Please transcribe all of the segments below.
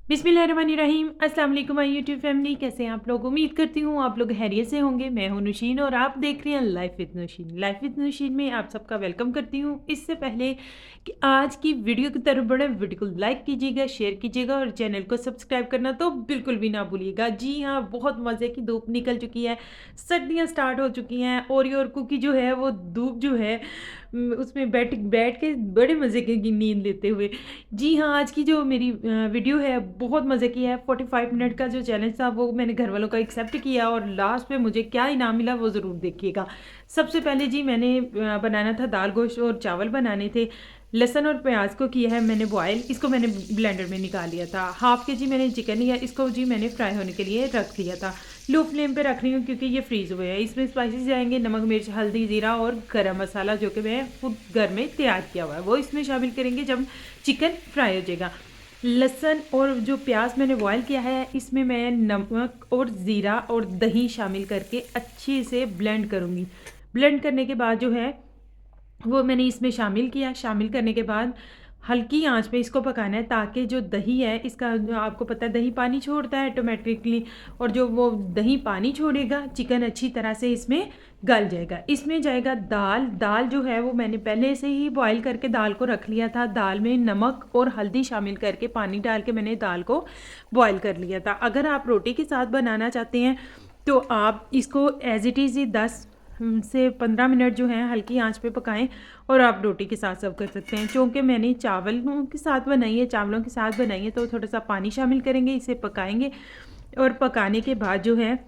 बिस्मिल्लाहिर्रहमानिर्रहीम। अस्सलाम वालेकुम माय यूट्यूब फैमिली, कैसे हैं आप लोग। उम्मीद करती हूँ आप लोग खैरियत से होंगे। मैं हूँ नुशीन और आप देख रहे हैं लाइफ विद नुशीन। लाइफ विद नुशीन में आप सबका वेलकम करती हूँ। इससे पहले कि आज की वीडियो की तरफ बढ़े, वीडियो को लाइक कीजिएगा, शेयर कीजिएगा और चैनल को सब्सक्राइब करना तो बिल्कुल भी ना भूलिएगा। जी हाँ, बहुत मज़े की धूप निकल चुकी है, सर्दियाँ स्टार्ट हो चुकी हैं। ओरियो और कुकी जो है वो धूप जो है उसमें बैठ बैठ के बड़े मज़े की नींद लेते हुए। जी हाँ, आज की जो मेरी वीडियो है बहुत मज़े की है। 45 मिनट का जो चैलेंज था वो मैंने घर वालों का एक्सेप्ट किया और लास्ट में मुझे क्या इनाम मिला वो ज़रूर देखिएगा। सबसे पहले जी मैंने बनाना था दाल गोश्त और चावल बनाने थे। लहसुन और प्याज को किया है मैंने बॉयल, इसको मैंने ब्लेंडर में निकाल लिया था। हाफ के जी मैंने चिकन लिया, इसको जी मैंने फ्राई होने के लिए रख दिया था। लो फ्लेम पे रख रही हूँ क्योंकि ये फ्रीज़ हुए हैं। इसमें स्पाइसेस जाएंगे नमक, मिर्च, हल्दी, ज़ीरा और गरम मसाला जो कि मैं खुद घर में तैयार किया हुआ है वो इसमें शामिल करेंगे जब चिकन फ्राई हो जाएगा। लहसुन और जो प्याज मैंने बॉयल किया है इसमें मैं नमक और ज़ीरा और दही शामिल करके अच्छे से ब्लेंड करूँगी। ब्लेंड करने के बाद जो है वो मैंने इसमें शामिल किया। शामिल करने के बाद हल्की आंच पे इसको पकाना है ताकि जो दही है इसका, जो आपको पता है दही पानी छोड़ता है ऑटोमेटिकली, और जो वो दही पानी छोड़ेगा चिकन अच्छी तरह से इसमें गल जाएगा। इसमें जाएगा दाल। दाल जो है वो मैंने पहले से ही बॉईल करके दाल को रख लिया था। दाल में नमक और हल्दी शामिल करके पानी डाल के मैंने दाल को बॉईल कर लिया था। अगर आप रोटी के साथ बनाना चाहते हैं तो आप इसको एज इट इज़ ही 10 से 15 मिनट जो है हल्की आंच पे पकाएं और आप रोटी के साथ सर्व कर सकते हैं। क्योंकि मैंने चावलों के साथ बनाई है, चावलों के साथ बनाई है तो थोड़ा सा पानी शामिल करेंगे, इसे पकाएंगे और पकाने के बाद जो है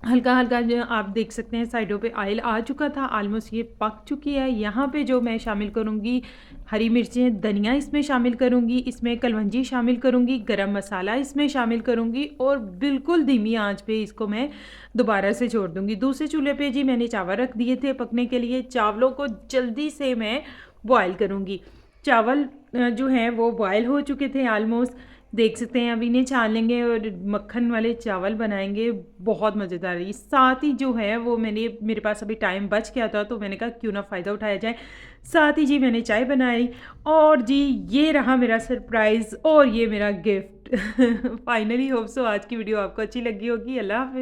हल्का हल्का जो आप देख सकते हैं साइडों पे ऑयल आ चुका था, ऑलमोस्ट ये पक चुकी है। यहाँ पे जो मैं शामिल करूँगी हरी मिर्चें, धनिया इसमें शामिल करूँगी, इसमें कलवंजी शामिल करूँगी, गरम मसाला इसमें शामिल करूँगी और बिल्कुल धीमी आंच पे इसको मैं दोबारा से छोड़ दूँगी। दूसरे चूल्हे पे जी मैंने चावल रख दिए थे पकने के लिए। चावलों को जल्दी से मैं बॉयल करूँगी। चावल जो हैं वो बॉयल हो चुके थे ऑलमोस्ट, देख सकते हैं। अब इन्हें छान लेंगे और मक्खन वाले चावल बनाएंगे, बहुत मज़ेदार है। साथ ही जो है वो मेरे पास अभी टाइम बच गया था तो मैंने कहा क्यों ना फ़ायदा उठाया जाए। साथ ही जी मैंने चाय बनाई और जी ये रहा मेरा सरप्राइज़ और ये मेरा गिफ्ट। फाइनली होप सो आज की वीडियो आपको अच्छी लगी होगी। अल्लाह हाफ़िज़।